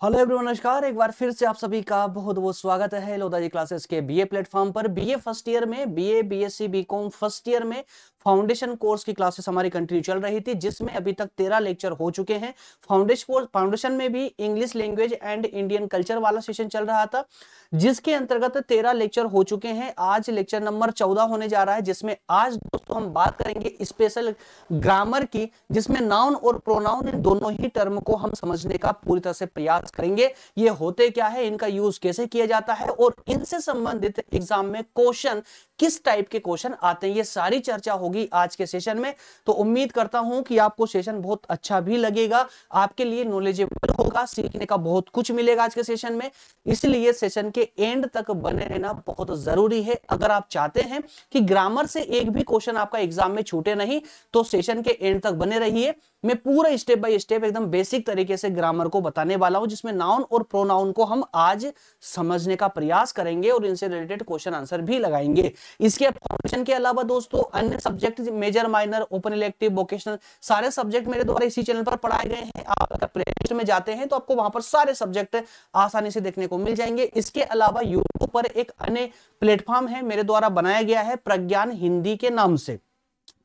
Hello everyone, नमस्कार। एक बार फिर से आप सभी का बहुत बहुत स्वागत है लोदाजी क्लासेस के बीए प्लेटफॉर्म पर। बीए फर्स्ट ईयर में BA BSc BCom first year में फाउंडेशन कोर्स की क्लासेस हमारी कंटिन्यू चल रही थी, जिसमें अभी तक 13 लेक्चर हो चुके हैं। फाउंडेशन में भी English language and Indian culture वाला सेशन चल रहा था, जिसके अंतर्गत 13 लेक्चर हो चुके हैं। आज लेक्चर नंबर 14 होने जा रहा है, जिसमें आज दोस्तों हम बात करेंगे स्पेशल ग्रामर की, जिसमें नाउन और प्रोनाउन इन दोनों ही टर्म को हम समझने का पूरी तरह से प्रयास करेंगे। ये होते क्या है, इनका यूज कैसे किया जाता है और इनसे संबंधित एग्जाम में क्वेश्चन किस टाइप के क्वेश्चन आते हैं, ये सारी चर्चा होगी आज के सेशन में। तो उम्मीद करता हूं कि आपको सेशन बहुत अच्छा भी लगेगा, आपके लिए नॉलेजेबल होगा, सीखने का बहुत कुछ मिलेगा आज के सेशन में। इसलिए सेशन के एंड तक बने रहना बहुत जरूरी है। अगर आप चाहते हैं कि ग्रामर से एक भी क्वेश्चन आपका एग्जाम में छूटे नहीं, तो सेशन के एंड तक बने रहिए। मैं पूरा स्टेप बाय स्टेप एकदम बेसिक तरीके से ग्रामर को बताने वाला हूं, जिसमें नाउन और प्रोनाउन को हम आज समझने का प्रयास करेंगे और इनसे रिलेटेड क्वेश्चन आंसर भी लगाएंगे। इसके फाउंडेशन के अलावा दोस्तों अन्य subject major minor open elective vocational सारे सब्जेक्ट मेरे द्वारा इसी चैनल पर पढ़ाए गए हैं। आप अगर प्लेलिस्ट में जाते हैं तो आपको वहां पर सारे सब्जेक्ट आसानी से देखने को मिल जाएंगे। इसके अलावा यूट्यूब पर एक अन्य प्लेटफॉर्म है मेरे द्वारा बनाया गया है, प्रज्ञान हिंदी के नाम से।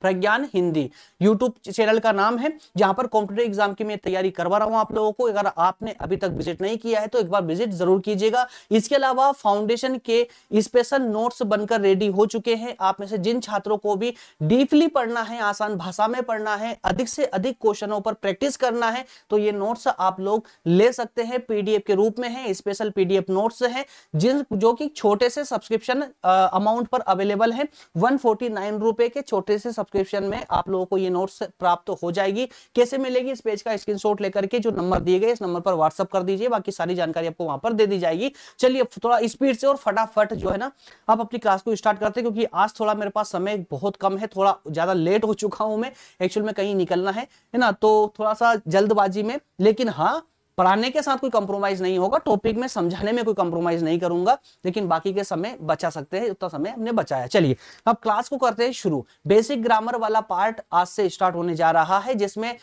प्रज्ञान हिंदी यूट्यूब चैनल का नाम है, जहां पर कॉम्पिटिटिव एग्जाम की मैं तैयारी करवा रहा हूं आप लोगों को। अगर आपने अभी तक विजिट नहीं किया है तो एक बार विजिट जरूर कीजिएगा। इसके अलावा फाउंडेशन के स्पेशल नोट्स बनकर रेडी हो चुके हैं। आप में से जिन छात्रों को भी डीपली पढ़ना है, आसान भाषा में पढ़ना है, अधिक से अधिक क्वेश्चनों पर प्रैक्टिस करना है, तो ये नोट्स आप लोग ले सकते हैं। पीडीएफ के रूप में है, स्पेशल पीडीएफ नोट्स हैं जो कि छोटे से सब्सक्रिप्शन अमाउंट पर अवेलेबल है। 149 रुपए के छोटे से सब्सक्रिप्शन में आप लोगों को ये नोट्स प्राप्त हो जाएगी। कैसे मिलेगी, इस पेज का स्क्रीनशॉट लेकर के जो नंबर दिए गए इस नंबर पर व्हाट्सएप कर दीजिए, बाकी सारी जानकारी आपको वहां पर दे दी जाएगी। चलिए थोड़ा स्पीड से और फटाफट जो है ना आप अपनी क्लास को स्टार्ट करते हैं, क्योंकि आज थोड़ा मेरे पास समय बहुत कम है, थोड़ा ज्यादा लेट हो चुका हूं मैं, एक्चुअल में कहीं निकलना है ना, तो थोड़ा सा जल्दबाजी में। लेकिन हाँ, पढ़ाने के साथ कोई कंप्रोमाइज नहीं होगा, टॉपिक में समझाने में कोई कंप्रोमाइज नहीं करूंगा, लेकिन बाकी के समय बचा सकते हैं, उतना समय हमने बचाया। चलिए अब क्लास को करते हैं शुरू। बेसिक ग्रामर वाला पार्ट आज से स्टार्ट होने जा रहा है, जिसमें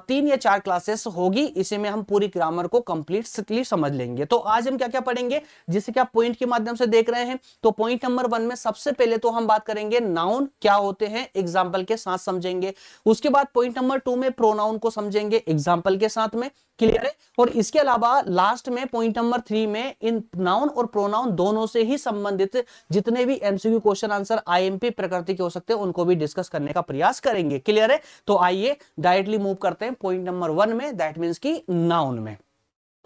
3 या 4 क्लासेस होगी। इसी में हम पूरी ग्रामर को कंप्लीटली समझ लेंगे। तो आज हम क्या क्या पढ़ेंगे, जिसे कि आप पॉइंट के माध्यम से देख रहे हैं। तो पॉइंट नंबर 1 में सबसे पहले तो हम बात करेंगे नाउन क्या होते हैं, एग्जाम्पल के साथ समझेंगे। उसके बाद पॉइंट नंबर 2 में प्रोनाउन को समझेंगे एग्जाम्पल के साथ में। क्लियर है। और इसके अलावा लास्ट में पॉइंट नंबर 3 में इन नाउन और प्रोनाउन दोनों से ही संबंधित जितने भी एमसीक्यू क्वेश्चन आंसर आईएमपी प्रकृति के हो सकते हैं उनको भी डिस्कस करने का प्रयास करेंगे। क्लियर है। तो आइए डायरेक्टली मूव करते हैं पॉइंट नंबर 1 में, दैट मींस की नाउन में।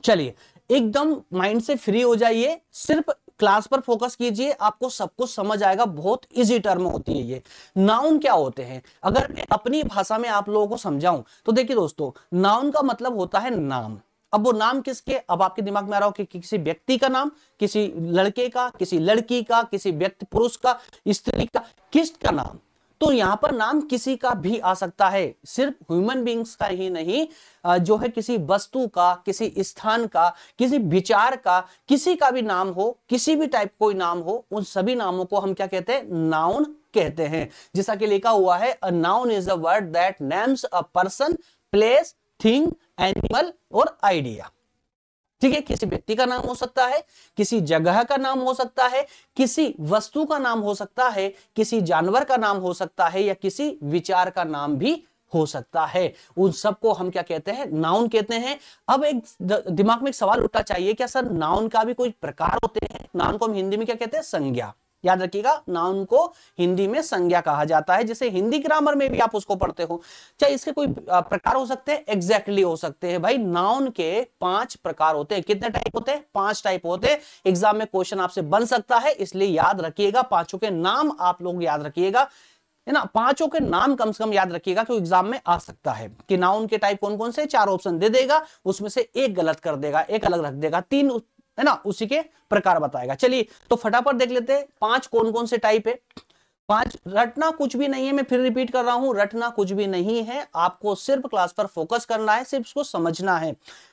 चलिए एकदम माइंड से फ्री हो जाइए, सिर्फ क्लास पर फोकस कीजिए, आपको सब कुछ समझ आएगा। बहुत इजी टर्म होती है ये। नाउन क्या होते हैं, अगर मैं अपनी भाषा में आप लोगों को समझाऊं तो देखिए दोस्तों, नाउन का मतलब होता है नाम। अब वो नाम किसके, अब आपके दिमाग में आ रहा हो कि किसी व्यक्ति का नाम, किसी लड़के का, किसी लड़की का, किसी व्यक्ति पुरुष का, स्त्री का, किसका नाम। तो यहां पर नाम किसी का भी आ सकता है, सिर्फ ह्यूमन बींग्स का ही नहीं, जो है किसी वस्तु का, किसी स्थान का, किसी विचार का, किसी का भी नाम हो, किसी भी टाइप कोई नाम हो, उन सभी नामों को हम क्या कहते हैं, नाउन कहते हैं। जैसा कि लिखा हुआ है, a noun is a word that names a person, place, thing, animal और आइडिया। ठीक है, किसी व्यक्ति का नाम हो सकता है, किसी जगह का नाम हो सकता है, किसी वस्तु का नाम हो सकता है, किसी जानवर का नाम हो सकता है, या किसी विचार का नाम भी हो सकता है। उन सबको हम क्या कहते हैं, नाउन कहते हैं। अब एक दिमाग में एक सवाल उठना चाहिए, क्या सर नाउन का भी कोई प्रकार होते हैं। नाउन को हम हिंदी में क्या कहते हैं, संज्ञा। याद रखिएगा, नाउन को हिंदी में संज्ञा कहा जाता है, जैसे हिंदी ग्रामर में भी आप उसको पढ़ते हो। चाहे इसके कोई प्रकार हो सकते हैं, एग्जैक्टली हो सकते हैं भाई। नाउन के 5 प्रकार होते हैं। कितने टाइप होते हैं, 5 टाइप होते हैं। एग्जाम में क्वेश्चन आपसे बन सकता है, इसलिए याद रखिएगा, 5 के नाम आप लोग याद रखिएगा, है ना। 5 के नाम कम से कम याद रखिएगा, क्योंकि एग्जाम में आ सकता है कि नाउन के टाइप कौन कौन से, 4 ऑप्शन दे देगा, उसमें से एक गलत कर देगा, एक अलग रख देगा, 3 है ना, उसी के प्रकार बताएगा। चलिए तो फटाफट देख लेते हैं 5 कौन कौन से टाइप है। 5 रटना कुछ भी नहीं है, मैं फिर रिपीट कर रहा हूं, रटना कुछ भी नहीं है, आपको सिर्फ क्लास पर फोकस करना है, सिर्फ इसको समझना है।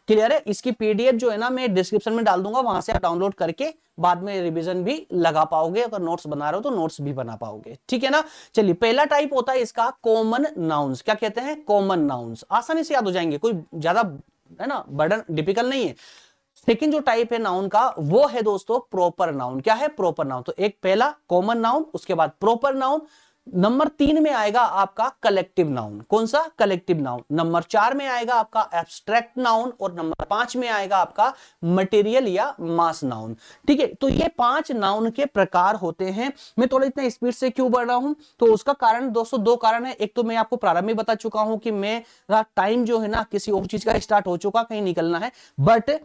क्लियर है। इसकी पीडीएफ जो है ना मैं डिस्क्रिप्शन में डाल दूंगा, वहां से आप डाउनलोड करके बाद में रिवीजन भी लगा पाओगे, अगर नोट्स बना रहे हो तो नोट्स भी बना पाओगे। ठीक है ना। चलिए पहला टाइप होता है इसका कॉमन नाउन्स। क्या कहते हैं, कॉमन नाउन्स। आसानी से याद हो जाएंगे, कोई ज्यादा है ना बर्डन डिफिकल्ट नहीं है। सेकंड जो टाइप है नाउन का वो है दोस्तों प्रॉपर नाउन। क्या है? Proper noun. तो एक पहला कॉमन नाउन, उसके बाद प्रॉपर नाउन, नंबर 3 में आएगा आपका कलेक्टिव नाउन। कौन सा? Collective noun. नंबर 4 में आएगा आपका एब्स्ट्रैक्ट नाउन और नंबर 5 में आएगा आपका मटेरियल या मास नाउन। ठीक है, तो ये 5 नाउन के प्रकार होते हैं। मैं थोड़ा इतना स्पीड से क्यों बढ़ रहा हूं, तो उसका कारण दोस्तों 2 कारण है। एक तो मैं आपको प्रारंभ में बता चुका हूं कि मेरा टाइम जो है ना किसी और चीज का स्टार्ट हो चुका, कहीं निकलना है, बट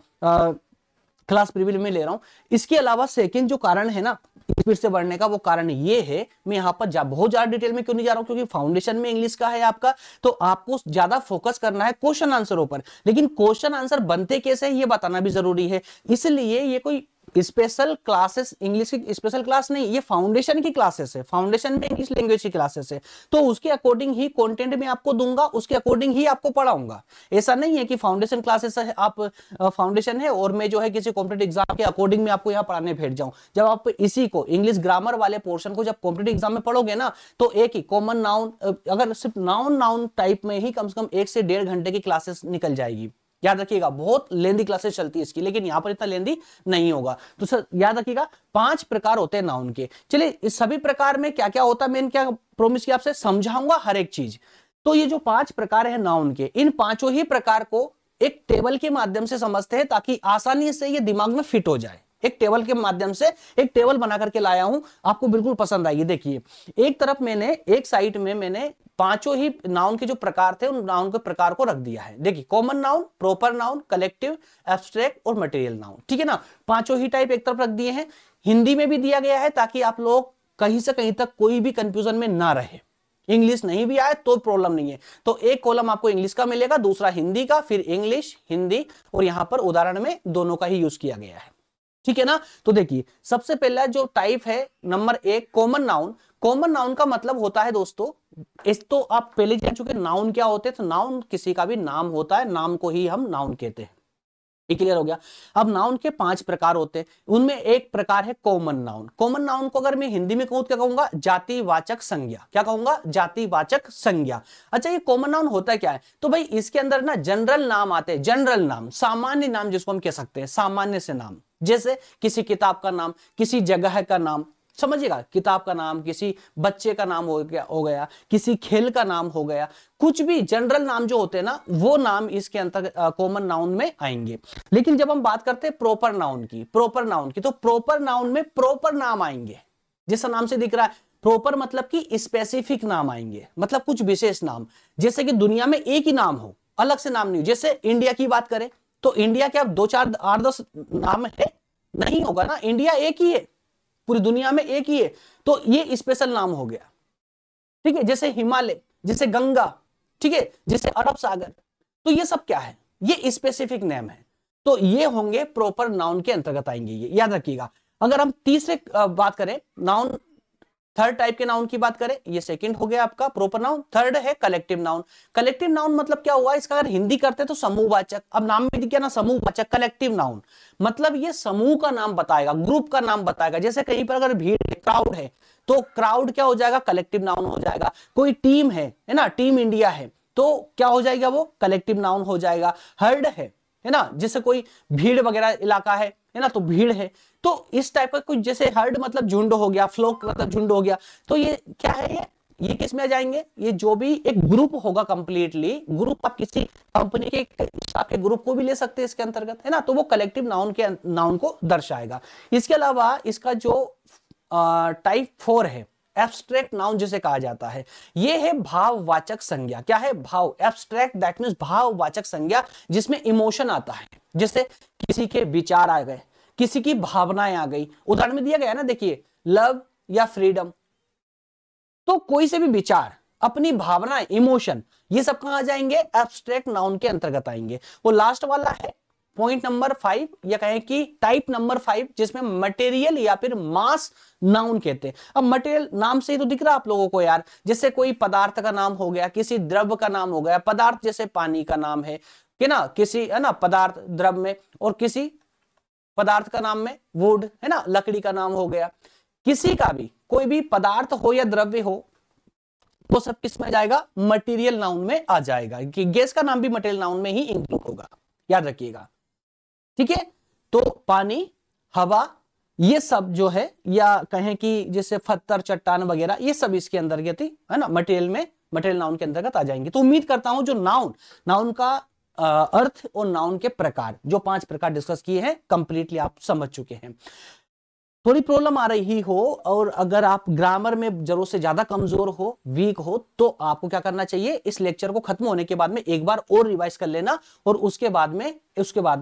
क्लास प्रीव्यू में ले रहा हूं। इसके अलावा सेकंड जो कारण है ना स्पीड से बढ़ने का, वो कारण ये है, मैं यहां पर बहुत ज्यादा डिटेल में क्यों नहीं जा रहा हूं, क्योंकि फाउंडेशन में इंग्लिश का है आपका, तो आपको ज्यादा फोकस करना है क्वेश्चन आंसरों पर। लेकिन क्वेश्चन आंसर बनते कैसे हैं ये बताना भी जरूरी है। इसलिए ये कोई स्पेशल क्लासेस, इंग्लिश की स्पेशल क्लास नहीं, ये फाउंडेशन की क्लासेस है, फाउंडेशन में इंग्लिश लैंग्वेज की क्लासेस है। तो उसके अकॉर्डिंग ही कंटेंट में आपको दूंगा, उसके अकॉर्डिंग ही आपको पढ़ाऊंगा। ऐसा नहीं है कि फाउंडेशन क्लासेस है, आप फाउंडेशन है और मैं जो है किसी कॉम्पिटिटिव एग्जाम के अकॉर्डिंग में आपको यहाँ पढ़ाने बैठ जाऊं। जब आप इसी को इंग्लिश ग्रामर वाले पोर्शन को जब कॉम्पिटिटिव एग्जाम में पढ़ोगे ना, तो एक ही कॉमन नाउन, अगर सिर्फ नाउन टाइप में ही कम से कम 1 से 1.5 घंटे की क्लासेस निकल जाएगी। याद रखिएगा, बहुत लेंदी क्लासेस चलती है इसकी, लेकिन यहां पर इतना लेंदी नहीं होगा। तो सर याद रखिएगा 5 प्रकार होते हैं नाउन के। चलिए इस सभी प्रकार में क्या क्या होता है, मैंने क्या प्रॉमिस किया आपसे, समझाऊंगा हर एक चीज। तो ये जो 5 प्रकार है नाउन के, इन पांचों ही प्रकार को एक टेबल के माध्यम से समझते हैं ताकि आसानी से ये दिमाग में फिट हो जाए। एक टेबल के माध्यम से एक टेबल बना करके लाया हूं, आपको बिल्कुल पसंद आएगी। देखिए एक तरफ मैंने, एक साइड में मैंने पांचों ही नाउन के जो प्रकार थे उन नाउन के प्रकार को रख दिया है। देखिए common noun, proper noun, collective, abstract और मटेरियल नाउन। ठीक है ना, पांचों ही टाइप एक तरफ रख दिए हैं। हिंदी में भी दिया गया है ताकि आप लोग कहीं से कहीं तक कोई भी कंफ्यूजन में ना रहे। इंग्लिश नहीं भी आए तो प्रॉब्लम नहीं है। तो एक कॉलम आपको इंग्लिश का मिलेगा, दूसरा हिंदी का, फिर इंग्लिश, हिंदी, और यहां पर उदाहरण में दोनों का ही यूज किया गया है। ठीक है ना। तो देखिए सबसे पहला जो टाइप है number 1 common noun. Common noun का मतलब होता है दोस्तों, इस तो आप पहले जान चुके नाउन क्या होते हैं। तो नाउन किसी का भी नाम होता है, नाम को ही हम नाउन कहते हैं। ये क्लियर हो गया। अब नाउन के 5 प्रकार होते हैं, उनमें एक प्रकार है कॉमन नाउन। कॉमन नाउन को अगर मैं हिंदी में कहूं तो क्या कहूंगा, जातिवाचक संज्ञा। क्या कहूंगा, जातिवाचक संज्ञा। अच्छा ये कॉमन नाउन होता क्या है, तो भाई इसके अंदर ना जनरल नाम आते हैं, जनरल नाम, सामान्य नाम जिसको हम कह सकते हैं, सामान्य से नाम। जैसे किसी किताब का नाम, किसी जगह का नाम, समझिएगा, किताब का नाम, किसी बच्चे का नाम हो गया, किसी खेल का नाम हो गया, कुछ भी जनरल नाम जो होते हैं ना, वो नाम इसके अंतर्गत कॉमन नाउन में आएंगे। लेकिन जब हम बात करते हैं प्रॉपर नाउन की, तो प्रॉपर नाउन में प्रॉपर नाम आएंगे। जैसा नाम से दिख रहा है प्रॉपर, मतलब कि स्पेसिफिक नाम आएंगे, मतलब कुछ विशेष नाम। जैसे कि दुनिया में एक ही नाम हो, अलग से नाम नहीं हो। जैसे इंडिया की बात करें तो इंडिया क्या 2 4 8 10 नाम है, नहीं होगा ना, इंडिया एक ही है, पूरी दुनिया में एक ही है, तो ये स्पेशल नाम हो गया। ठीक है, जैसे हिमालय, जैसे गंगा, ठीक है, जैसे अरब सागर, तो ये सब क्या है, ये स्पेसिफिक नेम है। तो ये होंगे प्रॉपर नाउन के अंतर्गत आएंगे, ये याद रखिएगा। अगर हम तीसरे बात करें नाउन, थर्ड टाइप के नाउन की बात करें, ये सेकंड हो गया आपका प्रॉपर नाउन। थर्ड है कलेक्टिव नाउन। कलेक्टिव नाउन मतलब क्या हुआ, इसका अगर हिंदी करते तो समूहवाचक। अब नाम में दिख गया ना समूहवाचक, कलेक्टिव नाउन मतलब ये समूह का नाम बताएगा, ग्रुप का नाम बताएगा। जैसे कहीं पर अगर भीड़ है, क्राउड है, तो क्राउड क्या हो जाएगा, कलेक्टिव नाउन हो जाएगा। कोई टीम है ना, टीम इंडिया है, तो क्या हो जाएगा, वो कलेक्टिव नाउन हो जाएगा। हर्ड है ना, जैसे कोई भीड़ वगैरह इलाका है ना, तो भीड़ है, तो इस टाइप का कुछ, जैसे हर्ड मतलब झुंड हो गया, फ्लोक मतलब झुंड हो गया, तो ये क्या है, ये किस में आ जाएंगे, ये जो भी एक ग्रुप होगा कंप्लीटली, ग्रुप आप किसी कंपनी के आपके ग्रुप को भी ले सकते हैं इसके अंतर्गत, है ना, तो वो कलेक्टिव नाउन के नाउन को दर्शाएगा। इसके अलावा इसका जो टाइप 4 है एब्स्ट्रैक्ट नाउन जिसे कहा जाता है, ये है भाववाचक संज्ञा। क्या है, भाव, एब्स्ट्रैक्ट दैट मींस भाववाचक संज्ञा, जिसमें इमोशन आता है। जैसे किसी के विचार आ गए, किसी की भावनाएं आ गई। उदाहरण में दिया गया ना, देखिए लव या फ्रीडम, तो कोई से भी विचार, अपनी भावनाएं, इमोशन, ये सब कहां आ जाएंगे, एब्स्ट्रैक्ट नाउन के अंतर्गत आएंगे। वो लास्ट वाला है पॉइंट नंबर 5, या कहें कि टाइप नंबर 5, जिसमें मटेरियल या फिर मास नाउन कहते हैं। अब मटेरियल नाम से ही तो दिख रहा है आप लोगों को यार, जैसे कोई पदार्थ का नाम हो गया, किसी द्रव्य का नाम हो गया। पदार्थ जैसे पानी का नाम है कि ना, किसी है ना पदार्थ द्रव्य में, और किसी पदार्थ का नाम में वुड है ना, लकड़ी का नाम हो गया। किसी का भी कोई भी पदार्थ हो या द्रव्य हो, वो सब किस में जाएगा, मटेरियल नाउन में आ जाएगा। कि गैस का नाम भी मटेरियल नाउन में ही इंक्लूड होगा, याद रखिएगा। ठीक है, तो पानी, हवा, ये सब जो है, या कहें कि जैसे पत्थर, चट्टान वगैरह, ये सब इसके अंतर्गत ही है ना, मटेरियल नाउन के अंतर्गत आ जाएंगे। तो उम्मीद करता हूं जो नाउन का अर्थ और नाउन के प्रकार, जो 5 प्रकार डिस्कस किए हैं, कंप्लीटली आप समझ चुके हैं। थोड़ी प्रॉब्लम आ रही हो और अगर आप ग्रामर में जरूरत से ज्यादा कमजोर हो, वीक हो, तो आपको क्या करना चाहिए, इस लेक्चर को खत्म होने के बाद में एक बार और रिवाइज कर लेना और उसके बाद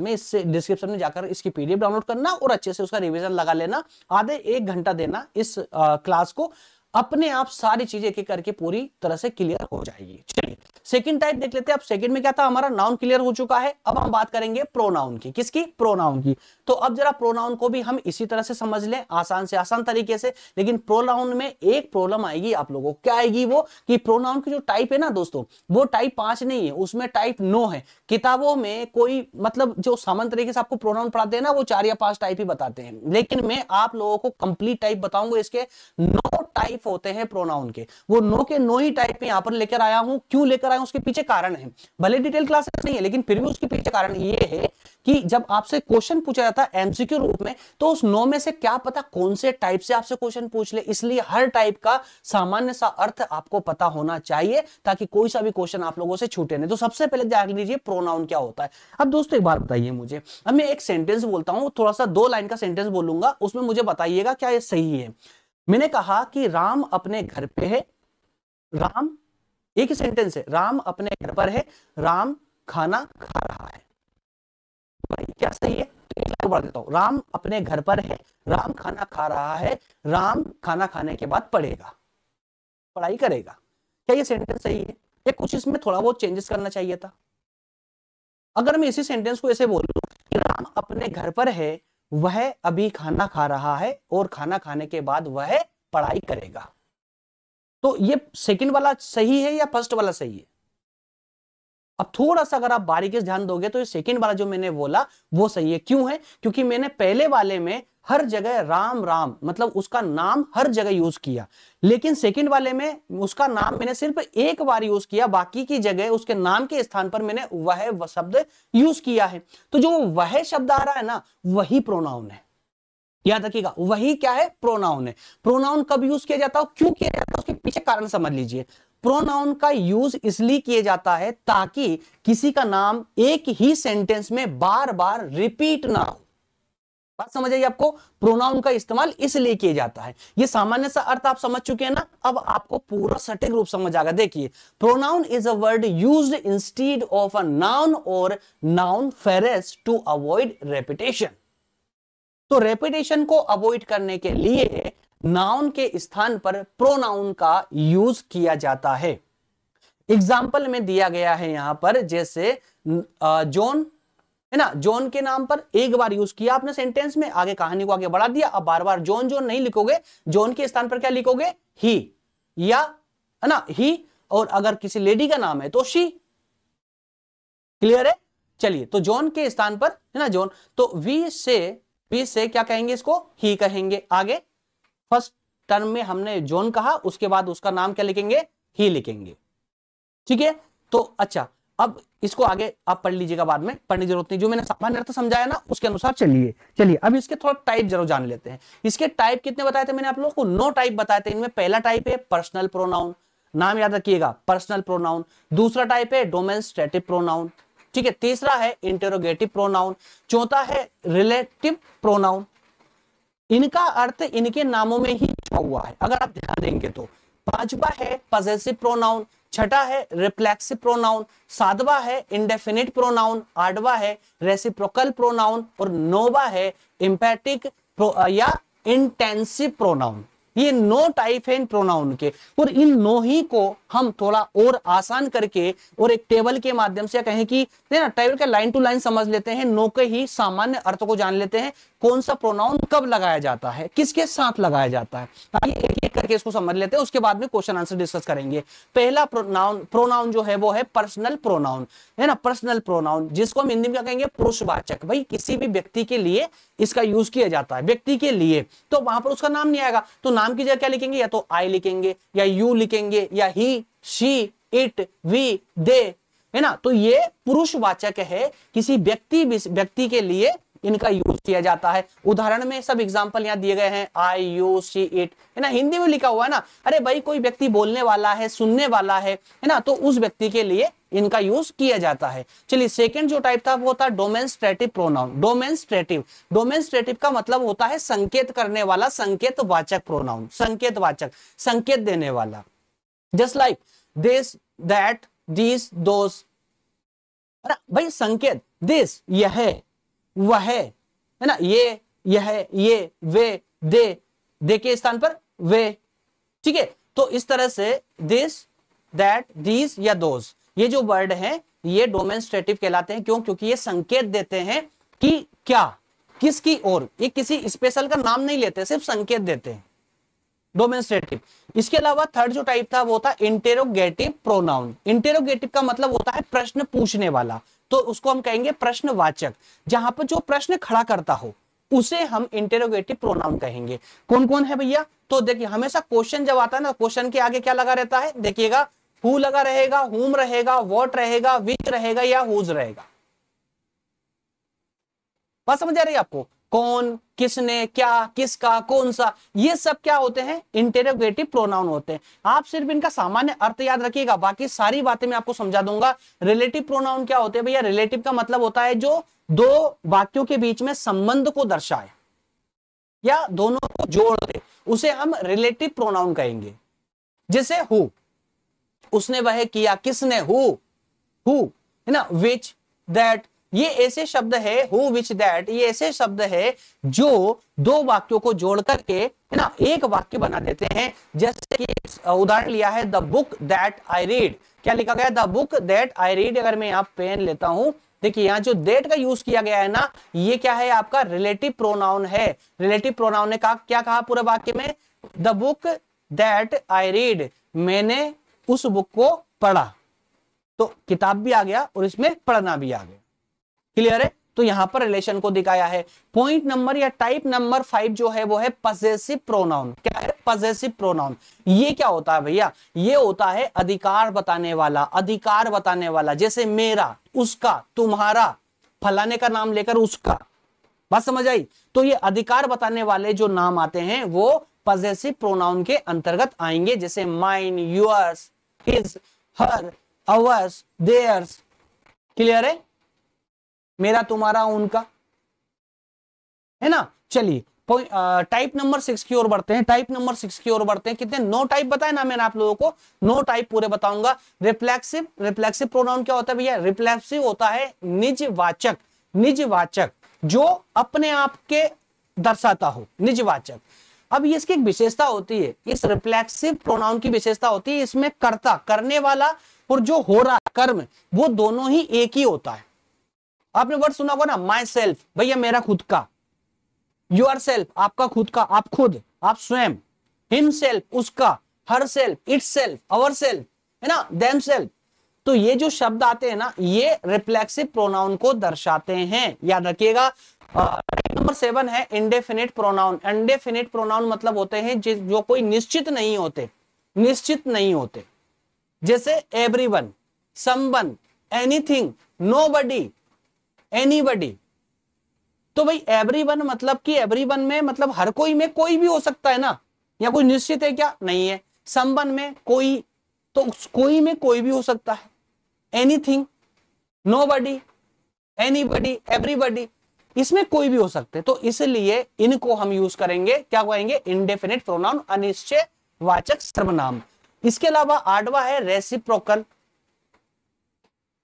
में इससे डिस्क्रिप्शन में जाकर इसकी पीडीएफ डाउनलोड करना और अच्छे से उसका रिवीजन लगा लेना। आधे 1 घंटा देना इस क्लास को, अपने आप सारी चीजें एक एक करके पूरी तरह से क्लियर हो जाएगी। चलिए सेकंड टाइप देख लेते हैं। अब सेकंड में क्या था, हमारा नाउन क्लियर हो चुका है। अब हम बात करेंगे प्रोनाउन की। किसकी? प्रोनाउन की। तो अब जरा प्रोनाउन को भी हम इसी तरह से समझ लें, आसान से आसान तरीके से। लेकिन प्रोनाउन में एक प्रॉब्लम आएगी आप लोगों को। क्या आएगी वो, कि प्रोनाउन की जो टाइप है ना दोस्तों, वो टाइप 5 नहीं है, उसमें टाइप 9 है। किताबों में कोई मतलब जो सामान्य तरीके से आपको प्रोनाउन पढ़ाते हैं ना, वो 4 या 5 टाइप ही बताते हैं, लेकिन मैं आप लोगों को कंप्लीट टाइप बताऊंगा। इसके 9 टाइप होते हैं प्रोनाउन के। वो 9 के 9 ही टाइप में यहां पर लेकर आया हूं। क्यों लेकर आया हूं, उसके पीछे कारण है। भले डिटेल क्लासेस नहीं है, लेकिन फिर भी उसके पीछे कारण ये है कि जब आपसे क्वेश्चन पूछा जाता है एमसीक्यू रूप में, तो उस 9 में से क्या पता कौन से टाइप से आपसे क्वेश्चन पूछ ले। इसलिए हर टाइप का सामान्य सा अर्थ आपको पता होना चाहिए, ताकि कोई सा भी क्वेश्चन आप लोगों से छूटे नहीं। तो सबसे पहले जान लीजिए प्रोनाउन क्या होता है। अब दोस्तों एक बात बताइए मुझे, अब मैं एक सेंटेंस बोलता हूं, थोड़ा सा 2 लाइन का सेंटेंस बोलूंगा, उसमें मुझे बताइएगा क्या ये सही है। मैंने कहा कि राम अपने घर पे है। राम, एक ही सेंटेंस है, राम अपने घर पर है, राम खाना खा रहा है। भाई क्या सही है? तो बढ़ा देता हूं, राम अपने घर पर है, राम खाना खा रहा है, राम खाना खाने के बाद पढ़ेगा, पढ़ाई करेगा। क्या ये सेंटेंस सही है? या कुछ इसमें थोड़ा बहुत चेंजेस करना चाहिए था? अगर मैं इसी सेंटेंस को ऐसे बोलूं कि राम अपने घर पर है, वह अभी खाना खा रहा है और खाना खाने के बाद वह पढ़ाई करेगा, तो ये सेकंड वाला सही है या फर्स्ट वाला सही है? अब थोड़ा सा अगर आप बारीकी से ध्यान दोगे तो ये सेकंड वाला जो मैंने बोला वो सही है। क्यों है? क्योंकि मैंने पहले वाले में हर जगह राम राम मतलब उसका नाम हर जगह यूज किया, लेकिन सेकंड वाले में उसका नाम मैंने सिर्फ एक बार यूज किया, बाकी की जगह उसके नाम के स्थान पर मैंने वह शब्द यूज किया है। तो जो वह शब्द आ रहा है ना, वही प्रोनाउन है। याद रखिएगा, वही क्या है? प्रोनाउन है। प्रोनाउन कब यूज किया जाता है, क्यों किया जाता है, उसके पीछे कारण समझ लीजिए। प्रोनाउन का यूज इसलिए किया जाता है ताकि किसी का नाम एक ही सेंटेंस में बार बार रिपीट ना हो। बात समझ आई आपको? प्रोनाउन का इस्तेमाल इसलिए किया जाता है। ये सामान्य सा अर्थ आप समझ चुके हैं ना, अब आपको पूरा सटीक रूप समझ आएगा। देखिए, pronoun is a word used instead of a noun और noun phrase to avoid repetition. तो रेपिटेशन को अवॉइड करने के लिए नाउन के स्थान पर प्रोनाउन का यूज किया जाता है। एग्जाम्पल में दिया गया है यहां पर, जैसे जॉन है ना, जॉन के नाम पर एक बार यूज किया आपने सेंटेंस में, आगे कहानी को आगे बढ़ा दिया। अब बार बार जॉन जॉन नहीं लिखोगे, जॉन के स्थान पर क्या लिखोगे? ही, या है ना, ही। और अगर किसी लेडी का नाम है तो शी। क्लियर है? चलिए, तो जॉन के स्थान पर है ना जॉन, तो वी से क्या कहेंगे? इसको ही कहेंगे। आगे फर्स्ट टर्म में हमने जॉन कहा, उसके बाद उसका नाम क्या लिखेंगे? ही लिखेंगे। ठीक है? तो अच्छा, अब इसको आगे आप पढ़ लीजिएगा, बाद में पढ़ने की जरूरत नहीं। जो मैंने सामान्य अर्थ समझाया ना, उसके अनुसार चलिए अब इसके थोड़ा टाइप जरूर जान लेते हैं। इसके टाइप कितने बताए थे मैंने आप लोगों को? 9 टाइप बताए थे। इनमें पहला टाइप है पर्सनल प्रोनाउन, नाम याद रखिएगा, पर्सनल प्रोनाउन। दूसरा टाइप है डेमोन्स्ट्रेटिव प्रोनाउन। ठीक है? तीसरा है इंटरोगेटिव प्रोनाउन। चौथा है रिलेटिव प्रोनाउन। इनका अर्थ इनके नामों में ही छुपा हुआ है, अगर आप ध्यान देंगे तो। पांचवा है पजेसिव प्रोनाउन, छठा है रिफ्लेक्सिव प्रोनाउन, सातवां है इंडेफिनिट प्रोनाउन, आठवां है रेसिप्रोकल प्रोनाउन और नौवां है एम्फैटिक या इंटेंसिव प्रोनाउन। ये 9 टाइप है इन प्रोनाउन के, और इन 9 ही को हम थोड़ा और आसान करके और एक टेबल के माध्यम से कहें कि ना टेबल का लाइन टू लाइन समझ लेते हैं। 9 के ही सामान्य अर्थ को जान लेते हैं, कौन सा प्रोनाउन कब लगाया जाता है, किसके साथ लगाया जाता है। आइए एक एक करके इसको समझ लेते हैं, उसके बाद में क्वेश्चन आंसर डिस्कस करेंगे। पहला प्रोनाउन जो है वो है पर्सनल प्रोनाउन, है ना। पर्सनल प्रोनाउन जिसको हम हिंदी में क्या कहेंगे? पुरुषवाचक। भाई किसी भी व्यक्ति के लिए इसका यूज किया जाता है, व्यक्ति के लिए, तो वहां पर उसका नाम नहीं आएगा, तो नाम की जगह क्या लिखेंगे? या तो आई लिखेंगे, या यू लिखेंगे, या ही, शी, इट, वी, दे, है ना। तो ये पुरुषवाचक है, किसी व्यक्ति के लिए इनका यूज किया जाता है। उदाहरण में सब एग्जांपल यहाँ दिए गए हैं, आई, यू, शी, इट, है ना, हिंदी में लिखा हुआ है ना। अरे भाई कोई व्यक्ति बोलने वाला है, सुनने वाला है ना, तो उस व्यक्ति के लिए इनका यूज किया जाता है। चलिए सेकंड जो टाइप था वो था डोमेंस्ट्रेटिव प्रोनाउन। डोमेंस्ट्रेटिव का मतलब होता है संकेत करने वाला, संकेतवाचक प्रोनाउन, संकेतवाचक, संकेत देने वाला। Just like this, that, this, those, भाई संकेत, दिस यह है, वह है ना, ये, यह, ये, वे, दे के स्थान पर वे, ठीक है। तो इस तरह से दिस, दैट, दीज या दोज, ये जो वर्ड हैं ये डोमेंस्ट्रेटिव कहलाते हैं। क्यों? क्योंकि ये संकेत देते हैं कि क्या, किसकी ओर, ये किसी स्पेशल का नाम नहीं लेते, सिर्फ संकेत देते हैं, डोमेंस्ट्रेटिव। इसके अलावा थर्ड जो टाइप था वो था इंटेरोगेटिव प्रोनाउन। इंटेरोगेटिव का मतलब होता है प्रश्न पूछने वाला, तो उसको हम कहेंगे प्रश्नवाचक। जहां पर जो प्रश्न खड़ा करता हो उसे हम इंटेरोगेटिव प्रोनाउन कहेंगे। कौन कौन है भैया? तो देखिए हमेशा क्वेश्चन जब आता है ना, क्वेश्चन के आगे क्या लगा रहता है, देखिएगा, हु लगा रहेगा, हुम रहेगा, व्हाट रहेगा, विच रहेगा या हुज रहेगा। बात समझ आ रही है आपको? कौन, किसने, क्या, किसका, कौन सा, ये सब क्या होते हैं? इंटेरोगेटिव प्रोनाउन होते हैं। आप सिर्फ इनका सामान्य अर्थ याद रखिएगा, बाकी सारी बातें मैं आपको समझा दूंगा। रिलेटिव प्रोनाउन क्या होते हैं भैया? रिलेटिव का मतलब होता है जो दो वाक्यों के बीच में संबंध को दर्शाए या दोनों को जोड़ दे, उसे हम रिलेटिव प्रोनाउन कहेंगे। जैसे हु, उसने वह किया, किसने, हु है ना, विच, दैट, ये ऐसे शब्द है, हु, विच, दैट, ये ऐसे शब्द है जो दो वाक्यों को जोड़ करके, है ना, एक वाक्य बना देते हैं। जैसे कि उदाहरण लिया है the book that I read. क्या लिखा गया? The book that I read. अगर मैं यहाँ पेन लेता हूं, देखिए यहाँ जो दैट का यूज किया गया है ना, ये क्या है? आपका रिलेटिव प्रोनाउन है। रिलेटिव प्रोनाउन ने कहा, क्या कहा पूरे वाक्य में? The book that I read, मैंने उस बुक को पढ़ा। तो किताब भी आ गया और इसमें पढ़ना भी आ गया। क्लियर है? तो यहां पर रिलेशन को दिखाया है। पॉइंट नंबर या टाइप नंबर 5 जो है वो है पजेसिव प्रोनाउन। क्या है पजेसिव प्रोनाउन? ये क्या होता है भैया? ये होता है अधिकार बताने वाला, अधिकार बताने वाला। जैसे मेरा, उसका, तुम्हारा, फलाने का नाम लेकर उसका। बात समझ आई? तो ये अधिकार बताने वाले जो नाम आते हैं वो पजेसिव प्रोनाउन के अंतर्गत आएंगे। जैसे माइन, योर्स, हिज, हर, अवर्स, देयर्स। क्लियर है? मेरा, तुम्हारा, उनका, है ना। चलिए टाइप नंबर 6 की ओर बढ़ते हैं। टाइप नंबर 6 की ओर बढ़ते हैं। कितने? 9 टाइप बताए ना मैंने आप लोगों को, 9 टाइप पूरे बताऊंगा। रिफ्लेक्सिव, रिफ्लेक्सिव प्रोनाउन क्या होता है भैया? रिफ्लेक्सिव होता है निजवाचक, निजवाचक जो अपने आप के दर्शाता हो, निजवाचक। अब इसकी एक विशेषता होती है, इस रिफ्लेक्सिव प्रोनाउन की विशेषता होती है, इसमें कर्ता, करने वाला, और जो हो रहा कर्म, वो दोनों ही एक ही होता है। आपने वर्ड सुना होगा ना, माई सेल्फ, भैया मेरा खुद का। योर सेल्फ, आपका खुद का, आप खुद, आप स्वयं। हिम सेल्फ, उसका। Her self, it self, our self, है ना, देम सेल्फ। तो ये जो शब्द आते हैं ना, ये रिफ्लेक्सिव प्रोनाउन को दर्शाते हैं, याद रखिएगा। नंबर 7 है इंडेफिनिट प्रोनाउन। इंडेफिनिट प्रोनाउन मतलब होते हैं जो कोई निश्चित नहीं होते, निश्चित नहीं होते। जैसे everyone, someone, anything, nobody, anybody. तो भाई एवरीवन मतलब कि एवरीवन में मतलब हर कोई में कोई भी हो सकता है ना, या कोई निश्चित है क्या? नहीं है। समवन में कोई, तो कोई में कोई भी हो सकता है। एनीथिंग, नोबडी, एनीबडी, एवरीबडी, इसमें कोई भी हो सकते हैं। तो इसलिए इनको हम यूज करेंगे, क्या कहेंगे? इंडेफिनिट प्रोनाउन, अनिश्चय वाचक सर्वनाम। इसके अलावा 8वां है रेसिप्रोकल,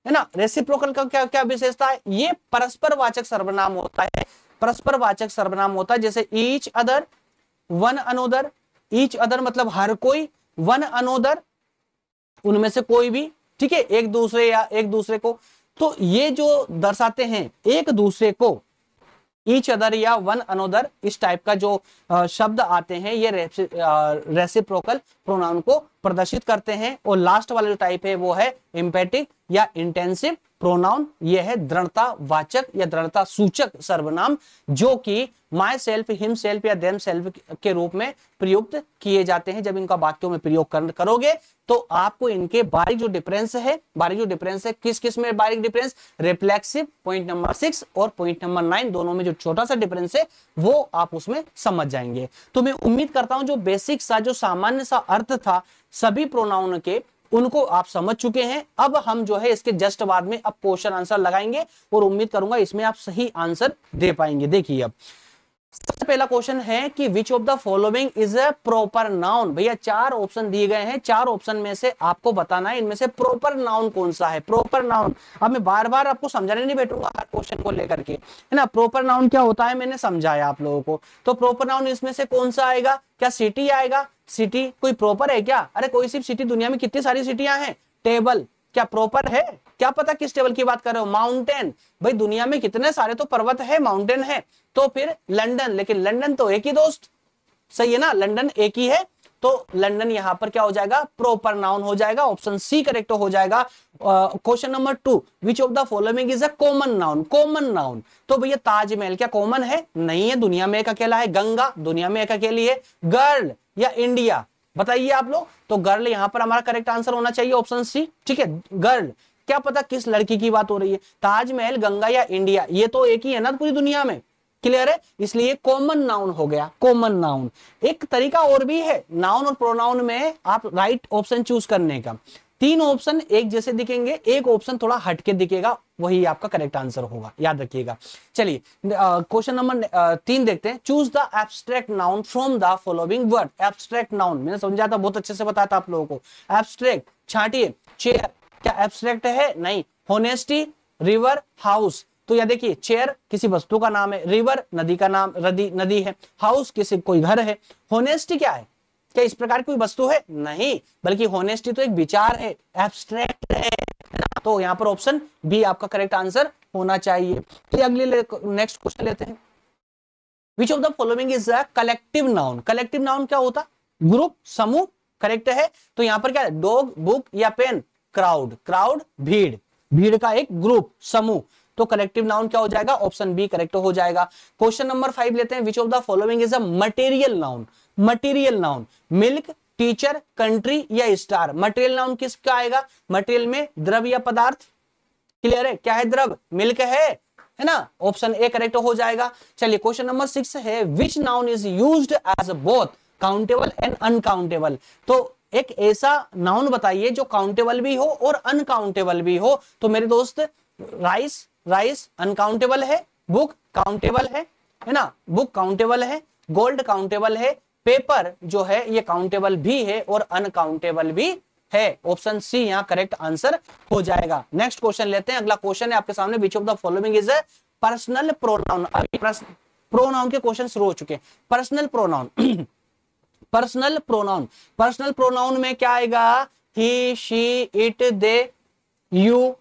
है ना। रेसिप्रोकल का क्या क्या विशेषता है? ये परस्पर वाचक सर्वनाम होता है, परस्पर वाचक सर्वनाम होता है। जैसे each other, one another. Each other मतलब हर कोई, वन अनोदर उनमें से कोई भी, ठीक है, एक दूसरे या एक दूसरे को। तो ये जो दर्शाते हैं एक दूसरे को, ईच अदर या वन अनोदर, इस टाइप का जो शब्द आते हैं ये रेसिप्रोकल प्रोनाउन को प्रदर्शित करते हैं। और लास्ट वाला जो टाइप है वो है एम्फेटिक या इंटेंसिव प्रोनाउन। यह है दृढ़ता वाचक या दृढ़ता सूचक सर्वनाम, जो कि माई सेल्फ, हिम सेल्फ या देम सेल्फ के रूप में प्रयुक्त किए जाते हैं। जब इनका वाक्यों में प्रयोग करोगे तो आपको इनके बारीक जो डिफरेंस है किस किस में बारीक डिफरेंस, रिफ्लेक्सिव पॉइंट नंबर 6 और पॉइंट नंबर 9 दोनों में जो छोटा सा डिफरेंस है वो आप उसमें समझ जाएंगे। तो मैं उम्मीद करता हूं जो बेसिक सा, जो सामान्य सा अर्थ था सभी प्रोनाउन के, उनको आप समझ चुके हैं। अब हम जो है इसके जस्ट बाद में अब क्वेश्चन आंसर लगाएंगे और उम्मीद करूंगा इसमें आप सही आंसर दे पाएंगे। देखिए अब सबसे पहला क्वेश्चन है कि which of the following is a proper noun. भैया 4 ऑप्शन दिए गए हैं, 4 ऑप्शन में से आपको बताना है इनमें से प्रॉपर नाउन कौन सा है। प्रॉपर नाउन अब मैं बार बार आपको समझाने नहीं बैठूंगा हर क्वेश्चन को लेकर के, है ना। प्रॉपर नाउन क्या होता है मैंने समझाया आप लोगों को। तो प्रॉपर नाउन इसमें से कौन सा आएगा, क्या सिटी आएगा। सिटी कोई प्रॉपर है क्या, अरे कोई सिर्फ सिटी, दुनिया में कितनी सारी सिटियां हैं। टेबल क्या प्रॉपर है, क्या पता किस टेबल की बात कर रहे हो। माउंटेन, भाई दुनिया में कितने सारे तो पर्वत है, माउंटेन है। तो फिर लंदन, लेकिन लंदन तो एक ही दोस्त, सही है ना, लंदन एक ही है। तो लंदन यहां पर क्या हो जाएगा, प्रॉपर नाउन हो जाएगा। ऑप्शन सी करेक्ट हो जाएगा। Question number 2, which of the following is a common noun. Common noun तो भैया ताजमहल क्या कॉमन है, नहीं है, दुनिया में एक अकेला है। गंगा दुनिया में एक अकेली है। गर्ल या इंडिया, बताइए आप लोग। तो गर्ल यहां पर हमारा करेक्ट आंसर होना चाहिए ऑप्शन सी, ठीक है। गर्ल क्या पता किस लड़की की बात हो रही है। ताजमहल, गंगा या इंडिया, ये तो एक ही है ना पूरी दुनिया में, क्लियर है। इसलिए कॉमन नाउन हो गया, कॉमन नाउन। एक तरीका और भी है नाउन और प्रोनाउन में आप राइट ऑप्शन चूज करने का। 3 ऑप्शन एक जैसे दिखेंगे, एक ऑप्शन थोड़ा हटके दिखेगा, वही आपका करेक्ट आंसर होगा, याद रखिएगा। चलिए क्वेश्चन नंबर 3 देखते हैं। Choose the abstract noun from the following word. Abstract noun मैंने समझा था, बहुत अच्छे से बताया था आप लोगों को। एब्स्ट्रैक्ट छांटिए। चेयर क्या एब्स्ट्रैक्ट है, नहीं। होनेस्टी, रिवर, हाउस, तो यह देखिए चेयर किसी वस्तु का नाम है, रिवर नदी का नाम, नदी है, हाउस किसी कोई घर है। होनेस्टी क्या है, क्या इस प्रकार की कोई वस्तु है, नहीं, बल्कि होनेस्टी तो एक विचार है, एब्स्ट्रैक्ट है। तो यहाँ पर ऑप्शन बी आपका करेक्ट आंसर होना चाहिए। तो अगले नेक्स्ट क्वेश्चन लेते हैं। Which of the following is a collective noun. Collective noun क्या होता, ग्रुप, समूह, करेक्ट है। तो यहाँ पर क्या है, डॉग, बुक या पेन। क्राउड, क्राउड भीड़, भीड़ का एक ग्रुप, समूह। तो कलेक्टिव नाउन क्या हो जाएगा, ऑप्शन बी करेक्ट हो जाएगा। क्वेश्चन नंबर 5 लेते हैं। Which of the following is a material noun. Material noun, milk, teacher, country या स्टार। मटेरियल नाउन किसका आएगा, मटेरियल में द्रव या पदार्थ, क्लियर है। क्या है, द्रव, मिल्क है ना, ऑप्शन ए करेक्ट हो जाएगा। चलिए क्वेश्चन नंबर 6 है। Which noun is used as both countable and uncountable. तो एक ऐसा नाउन बताइए जो काउंटेबल भी हो और अनकाउंटेबल भी हो। तो मेरे दोस्त राइस, राइस अनकाउंटेबल है, बुक काउंटेबल है ना, बुक काउंटेबल है, गोल्ड काउंटेबल है, पेपर जो है ये काउंटेबल भी है और अनकाउंटेबल भी है। ऑप्शन सी यहाँ करेक्ट आंसर हो जाएगा। नेक्स्ट क्वेश्चन लेते हैं। अगला क्वेश्चन है आपके सामने। Which of the following is a personal pronoun. अभी प्रोनाउन के क्वेश्चन शुरू हो चुके हैं। Personal pronoun personal pronoun, personal pronoun में क्या आएगा, ही, शी, इट, दे, यू।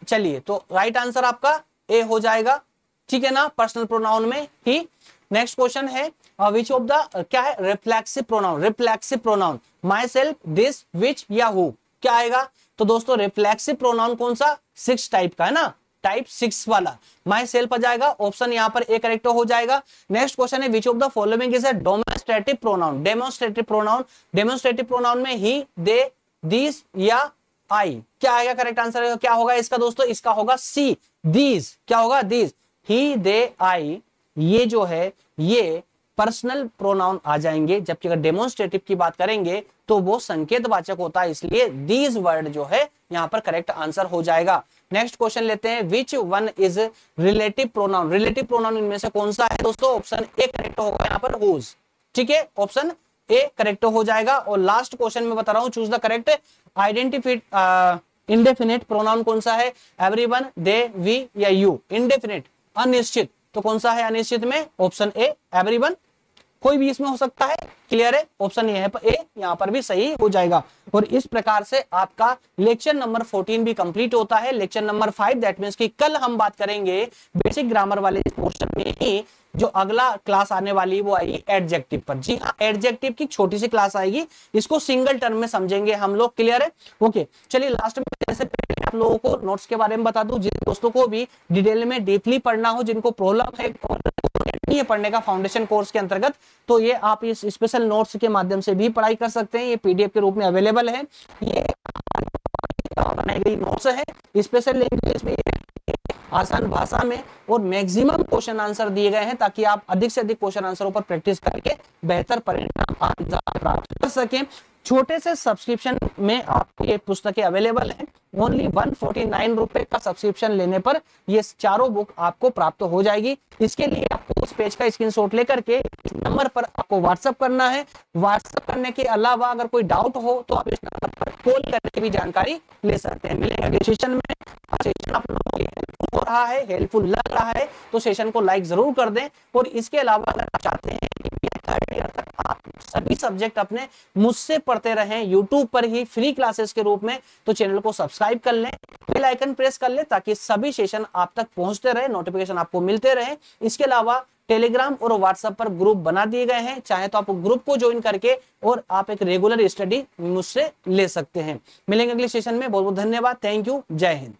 चलिए तो राइट आंसर आपका ए हो जाएगा, ठीक है ना, पर्सनल प्रोनाउन में ही। नेक्स्ट क्वेश्चन है विच ऑफ द क्या है, reflexive pronoun. Reflexive pronoun myself, this, which या हु, क्या आएगा। तो दोस्तों रिफ्लेक्सिव प्रोनाउन कौन सा, 6 टाइप का है ना, टाइप 6 वाला माई सेल्फ आ जाएगा। ऑप्शन यहाँ पर ए करेक्ट हो जाएगा। नेक्स्ट क्वेश्चन है। Which of the following is a demonstrative pronoun. Demonstrative pronoun, demonstrative pronoun में ही, दे, दिस या आई, क्या आएगा करेक्ट आंसर, क्या होगा इसका दोस्तों, इसका होगा सी, दीज। क्या होगा, दीज, ही, दे, आई, ये जो है ये पर्सनल प्रोनाउन आ जाएंगे। जबकि अगर डेमोन्स्ट्रेटिव की बात करेंगे तो वो संकेतवाचक होता है, इसलिए दीज वर्ड जो है यहाँ पर करेक्ट आंसर हो जाएगा। नेक्स्ट क्वेश्चन लेते हैं। Which one is relative pronoun. Relative pronoun इनमें से कौन सा है दोस्तों, ऑप्शन ए करेक्ट होगा यहाँ पर, हुज, ठीक है, ऑप्शन ए करेक्ट हो जाएगा। और लास्ट क्वेश्चन में बता रहा हूं, choose the correct identified indefinite pronoun कौन सा है, एवरीवन, दे, वी या यू। इंडेफिनिट अनिश्चित, तो कौन सा है अनिश्चित में, ऑप्शन ए एवरीवन। कोई भी इसमें हो सकता है। क्लियर है? ऑप्शन ये है ए यहाँ पर भी सही हो जाएगा। और इस प्रकार से आपका लेक्चर नंबर 14 भी कंप्लीट होता है। लेक्चर नंबर 5 दैट मींस कि कल हम बात करेंगे बेसिक ग्रामर वाले पोर्शन में ही। जो अगला क्लास आने वाली है वो आएगी एडजेक्टिव पर। जी हाँ, एडजेक्टिव की छोटी सी क्लास आएगी, इसको सिंगल टर्म में समझेंगे हम लोग। क्लियर है? ओके, चलिए लास्ट में जैसे पहले आप लोगों को नोट्स के बारे में बता दूं, जिन दोस्तों को भी डिटेल में डीपली पढ़ना हो, जिनको प्रॉब्लम है ये पढ़ने का फाउंडेशन कोर्स के अंतर्गत, तो ये आप इस स्पेशल नोट्स के माध्यम से भी पढ़ाई कर सकते हैं। ये पीडीएफ के रूप में अवेलेबल है। ये बनाई गई नोट्स है, स्पेशल लैंग्वेज में, आसान भाषा में, और मैक्सिमम क्वेश्चन आंसर दिए गए हैं ताकि आप अधिक से अधिक क्वेश्चन आंसरों पर प्रैक्टिस करके बेहतर परिणाम प्राप्त कर सकें। छोटे से सब्सक्रिप्शन में आपको ये पुस्तकें अवेलेबल हैं। ओनली 149 रुपए का सब्सक्रिप्शन लेने पर ये चारों बुक आपको प्राप्त हो जाएगी। इसके लिए आपको उस पेज का स्क्रीनशॉट लेकर के इस नंबर पर आपको व्हाट्सएप करना है। व्हाट्सएप करने के अलावा अगर कोई डाउट हो तो आप इस नंबर पर कॉल करके भी जानकारी ले सकते हैं। मिलेंगे अगले सेशन में। सेशन आप लोगों को हेल्पफुल हो रहा है, हेल्पफुल लग रहा है तो सेशन को लाइक जरूर कर दें। और इसके अलावा अगर आप चाहते हैं आप सभी सब्जेक्ट अपने मुझसे पढ़ते रहें यूट्यूब पर ही फ्री क्लासेस के रूप में, तो चैनल को सब्सक्राइब कर लें, बेल आइकन प्रेस कर लें ताकि सभी सेशन आप तक पहुंचते रहे, नोटिफिकेशन आपको मिलते रहे। इसके अलावा टेलीग्राम और व्हाट्सएप पर ग्रुप बना दिए गए हैं, चाहे तो आप ग्रुप को ज्वाइन करके और आप एक रेगुलर स्टडी मुझसे ले सकते हैं। मिलेंगे अगले सेशन में। बहुत बहुत धन्यवाद। Thank you. जय हिंद।